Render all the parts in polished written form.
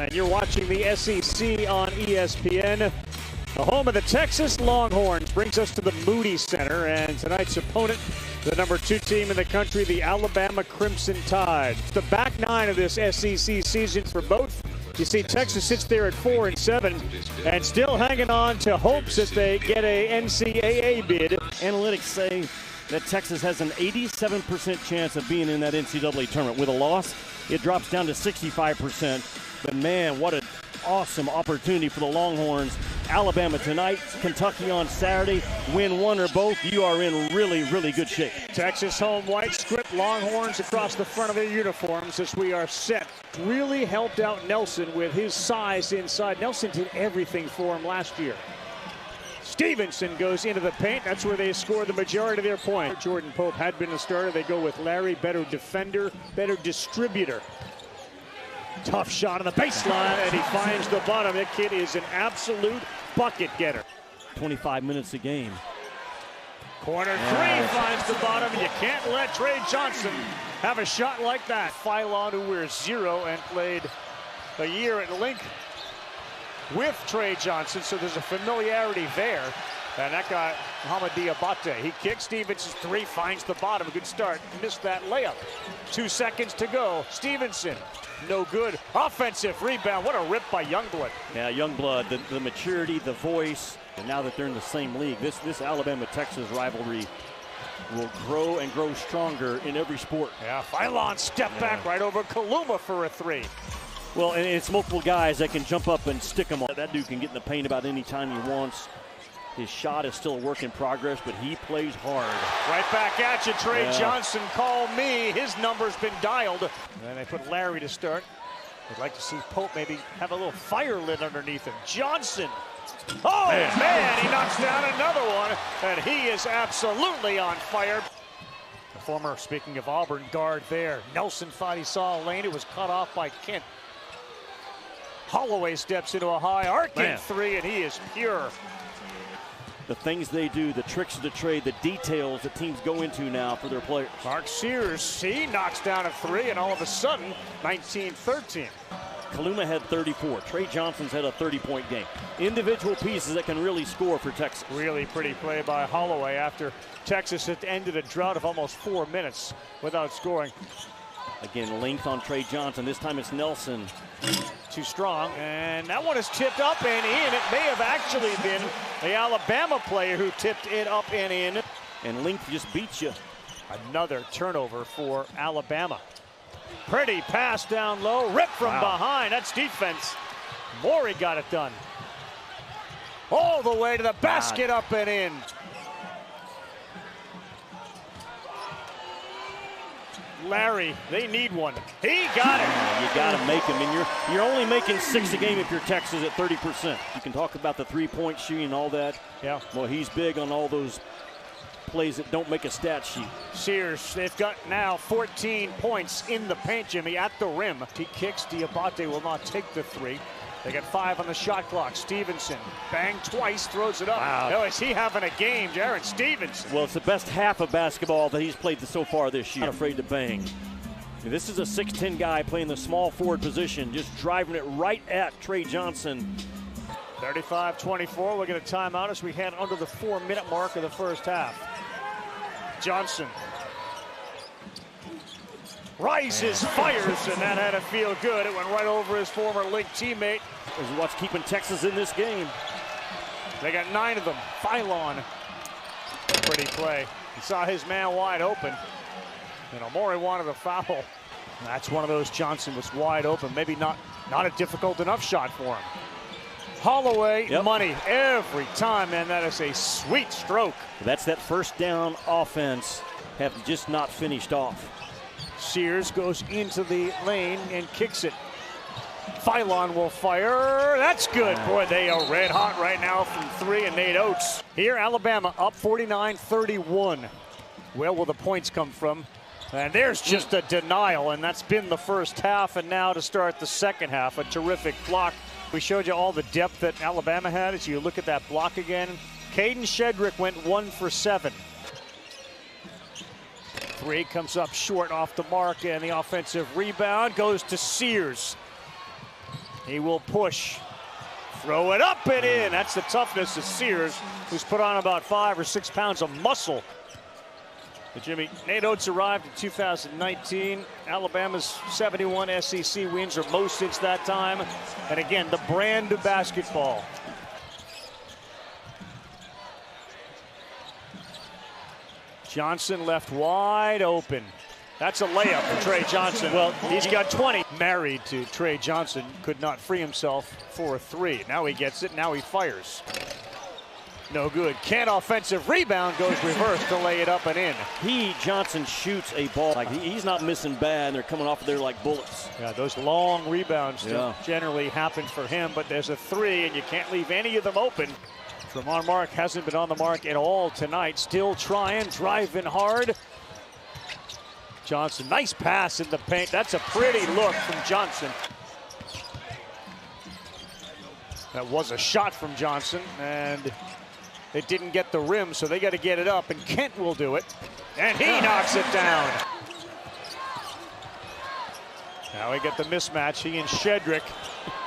And you're watching the SEC on ESPN. The home of the Texas Longhorns brings us to the Moody Center, and tonight's opponent, the number 2 team in the country, the Alabama Crimson Tide. It's the back 9 of this SEC season for both. You see Texas sits there at 4-7 and still hanging on to hopes that they get a NCAA bid. Analytics say that Texas has an 87% chance of being in that NCAA tournament. With a loss, it drops down to 65%. But man, what an awesome opportunity for the Longhorns. Alabama tonight, Kentucky on Saturday. Win one or both, you are in really, really good shape. Texas home white script, Longhorns across the front of their uniforms as we are set. Really helped out Nelson with his size inside. Nelson did everything for him last year. Stevenson goes into the paint. That's where they score the majority of their points. Jordan Pope had been the starter. They go with Larry, better defender, better distributor. Tough shot on the baseline, and he finds the bottom. That kid is an absolute bucket getter. 25 minutes a game. Corner three finds the bottom. You can't let Trey Johnson have a shot like that. Philon, who wears 0 and played a year at Link with Trey Johnson, so there's a familiarity there. And that guy, Hamadi Abate, he kicks. Stevenson's 3, finds the bottom. A good start. Missed that layup. 2 seconds to go. Stevenson, no good. Offensive rebound. What a rip by Youngblood. Yeah, Youngblood, the maturity, the voice, and now that they're in the same league, this Alabama-Texas rivalry will grow and grow stronger in every sport. Yeah, Philon step back right over Kaluma for a 3. Well, and it's multiple guys that can jump up and stick them on. That dude can get in the paint about any time he wants. His shot is still a work in progress, but he plays hard. Right back at you, Trey Johnson. Call me. His number's been dialed. And they put Larry to start. I'd like to see Pope maybe have a little fire lit underneath him. Johnson. Oh, man, he knocks down another one. And he is absolutely on fire. The former, speaking of Auburn, guard there. Nelson thought he saw a lane. It was cut off by Kent. Holloway steps into a high arcing 3, and he is pure. The things they do, the tricks of the trade, the details that teams go into now for their players. Mark Sears, he knocks down a 3, and all of a sudden, 19-13. Kaluma had 34. Trey Johnson's had a 30-point game. Individual pieces that can really score for Texas. Really pretty play by Holloway after Texas had ended a drought of almost 4 minutes without scoring. Again, length on Trey Johnson. This time it's Nelson. Too strong, and that one is tipped up and in. It may have actually been the Alabama player who tipped it up and in. And length just beats you. Another turnover for Alabama. Pretty pass down low, rip from behind. That's defense. Morey got it done. All the way to the basket, up and in. Larry, they need one. He got it. You got to make them, and you're only making 6 a game if you're Texas at 30%. You can talk about the 3-point shooting and all that. Yeah. Well, he's big on all those plays that don't make a stat sheet. Sears, they've got now 14 points in the paint, Jimmy, at the rim. He kicks. Diabate will not take the 3. They got 5 on the shot clock. Stevenson, bang twice, throws it up. Wow. Oh, is he having a game, Jaron Stevenson? Well, it's the best half of basketball that he's played so far this year. Not afraid to bang. This is a 6'10 guy playing the small forward position, just driving it right at Trey Johnson. 35-24, we'll get a timeout as we head under the 4-minute mark of the first half. Johnson rises, fires, and that had to feel good. It went right over his former Link teammate. As what's keeping Texas in this game. They got 9 of them. Philon. Pretty play. He saw his man wide open. And Omori wanted a foul. That's one of those. Johnson was wide open. Maybe not a difficult enough shot for him. Holloway, money every time, man. That is a sweet stroke. That's that first down offense have just not finished off. Sears goes into the lane and kicks it. Philon will fire. That's good. Boy, they are red hot right now from 3, and Nate Oates. Here, Alabama up 49-31. Where will the points come from? And there's just a denial, and that's been the first half, and now to start the second half, a terrific block. We showed you all the depth that Alabama had as you look at that block again. Caden Shedrick went 1 for 7. 3 comes up short off the mark, and the offensive rebound goes to Sears. He will push. Throw it up and in. That's the toughness of Sears, who's put on about 5 or 6 pounds of muscle. But Jimmy, Nate Oates arrived in 2019. Alabama's 71 SEC wins or most since that time. And again, the brand of basketball. Johnson left wide open. That's a layup for Trey Johnson. Well, he's got 20. Married to Trey Johnson, could not free himself for a 3. Now he gets it, now he fires. No good. Can't offensive rebound, goes reverse to lay it up and in. Johnson shoots a ball. Like he's not missing bad, and they're coming off of there like bullets. Yeah, those long rebounds generally happen for him, but there's a 3, and you can't leave any of them open. Tremont Mark hasn't been on the mark at all tonight. Still trying, driving hard. Johnson, nice pass in the paint. That's a pretty look from Johnson. That was a shot from Johnson, and it didn't get the rim, so they got to get it up, and Kent will do it. And he knocks it down. Now we get the mismatch, he and Shedrick.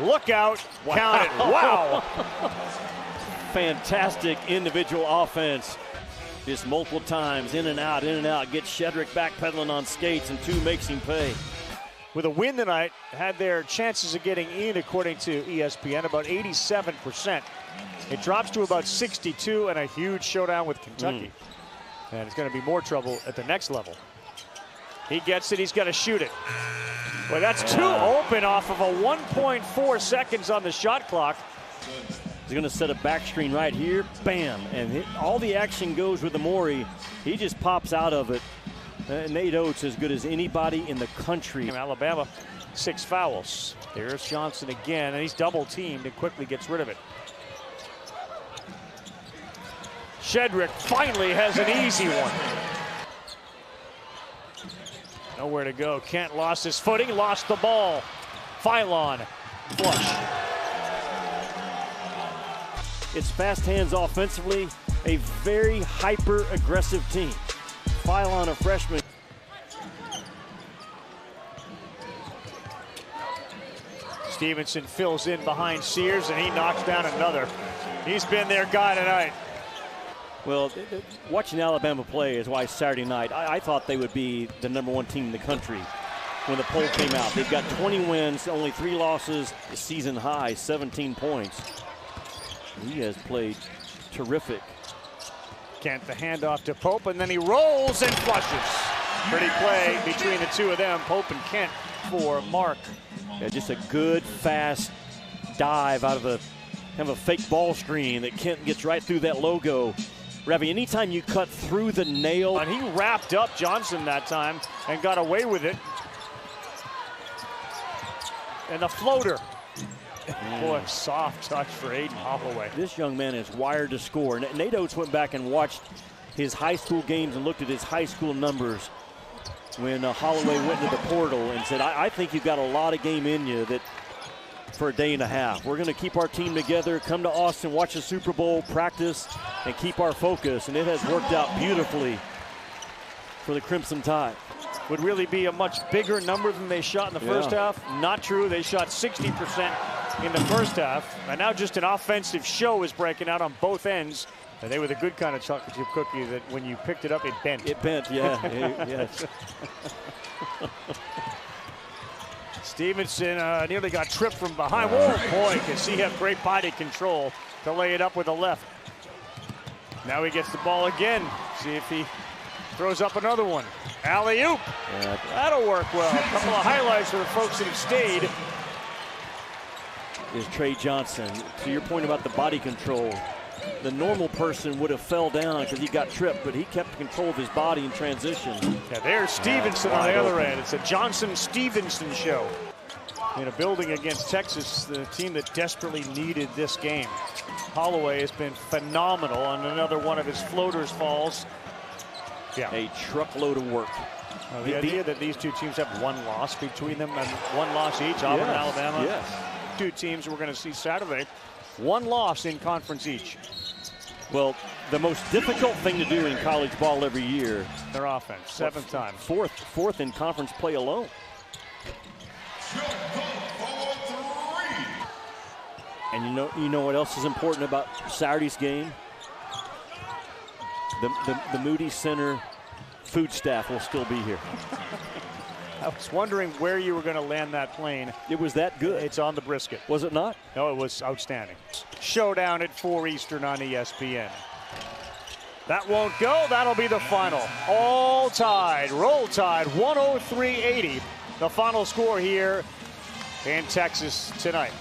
Look out, count it, wow. Fantastic individual offense. Just multiple times, in and out, gets Shedrick backpedaling on skates, and 2 makes him pay. With a win tonight, had their chances of getting in, according to ESPN, about 87%. It drops to about 62, and a huge showdown with Kentucky. And it's going to be more trouble at the next level. He gets it, he's got to shoot it. Well, that's too open off of a 1.4 seconds on the shot clock. He's going to set a back screen right here, bam, and all the action goes with Amori. He just pops out of it. Nate Oates as good as anybody in the country. Alabama, 6 fouls. There's Johnson again, and he's double teamed and quickly gets rid of it. Shedrick finally has an easy one. Nowhere to go. Kent lost his footing, lost the ball. Philon, flush. It's fast hands offensively, a very hyper-aggressive team. Philon, a freshman. Stevenson fills in behind Sears, and he knocks down another. He's been their guy tonight. Well, watching Alabama play is why Saturday night, I thought they would be the #1 team in the country when the poll came out. They've got 20 wins, only 3 losses, season high, 17 points. He has played terrific. Kent, the handoff to Pope, and then he rolls and flushes. Pretty play between the two of them, Pope and Kent for Mark. Yeah, just a good, fast dive out of a kind of a fake ball screen that Kent gets right through that logo. Ravi, anytime you cut through the nail. And he wrapped up Johnson that time and got away with it. And the floater. Boy, soft touch for Aiden Holloway. This young man is wired to score. Nate Oates went back and watched his high school games and looked at his high school numbers when Holloway went into the portal and said, I think you've got a lot of game in you that for a day and a half. We're going to keep our team together, come to Austin, watch the Super Bowl, practice, and keep our focus. And it has worked out beautifully for the Crimson Tide. Would really be a much bigger number than they shot in the first half. Not true. They shot 60% in the first half. And now just an offensive show is breaking out on both ends. And they were the good kind of chocolate chip cookie that when you picked it up, it bent. It bent, yeah. Yes. Stevenson nearly got tripped from behind. Whoa, boy, does he have great body control to lay it up with the left. Now he gets the ball again. See if he throws up another one. Alley-oop. That'll work well. A couple of highlights for the folks that have stayed. Is Trey Johnson. To your point about the body control, the normal person would have fell down because he got tripped, but he kept control of his body in transition. Yeah, there's Stevenson on the other end. It's a Johnson-Stevenson show. In a building against Texas, the team that desperately needed this game. Holloway has been phenomenal on another one of his floaters falls. Yeah. A truckload of work. The idea that these two teams have one loss between them and one loss each, Auburn and Alabama. Yes. Two teams we're going to see Saturday. One loss in conference each. Well, the most difficult thing to do in college ball every year. Their offense, 7th time. Fourth in conference play alone. And you know what else is important about Saturday's game? The Moody Center food staff will still be here. I was wondering where you were going to land that plane. It was that good. It's on the brisket. Was it not? No, it was outstanding. Showdown at 4 Eastern on ESPN. That won't go. That'll be the final. All tied. Roll Tide 103-80. The final score here in Texas tonight.